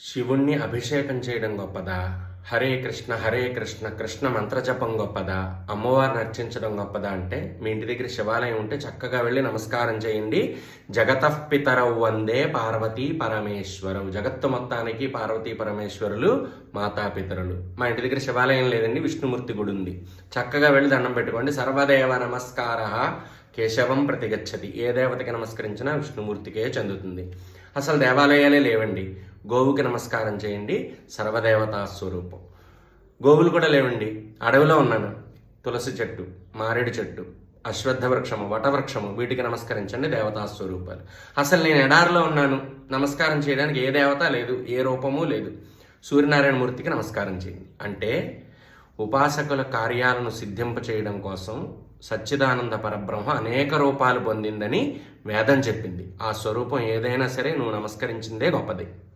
శివుణ్ణి అభిషేకం చేయడం గొప్పదా? హరే కృష్ణ కృష్ణ మంత్రజపం గొప్పదా? అమ్మవారిని అర్చించడం గొప్పదా అంటే, మీ ఇంటి దగ్గర శివాలయం ఉంటే చక్కగా వెళ్ళి నమస్కారం చేయండి. జగతఃపితరౌ వందే పార్వతీ పరమేశ్వరవు. జగత్తు మొత్తానికి పార్వతీ పరమేశ్వరులు మాతాపితరులు. మా ఇంటి దగ్గర శివాలయం లేదండి, విష్ణుమూర్తి గుడి ఉంది. చక్కగా వెళ్ళి దండం పెట్టుకోండి. సర్వదేవ నమస్కార కేశవం ప్రతిగచ్చతి. ఏ దేవతకి నమస్కరించినా విష్ణుమూర్తికే చెందుతుంది. అసలు దేవాలయాలే లేవండి. గోవుకి నమస్కారం చేయండి, సర్వదేవతా స్వరూపం. గోవులు కూడా లేవండి, అడవిలో ఉన్నాను. తులసి చెట్టు, మారేడు చెట్టు, అశ్వత్థ వృక్షము, వటవృక్షము, వీటికి నమస్కరించండి, దేవతా స్వరూపాలు. అసలు నేను ఎడారిలో ఉన్నాను, నమస్కారం చేయడానికి ఏ దేవత లేదు, ఏ రూపము లేదు. సూర్యనారాయణ మూర్తికి నమస్కారం చేయండి. అంటే ఉపాసకుల కార్యాలను సిద్ధింప చేయడం కోసం సచ్చిదానంద పరబ్రహ్మ అనేక రూపాలు పొందిందని వేదం చెప్పింది. ఆ స్వరూపం ఏదైనా సరే నువ్వు నమస్కరించిందే గొప్పది.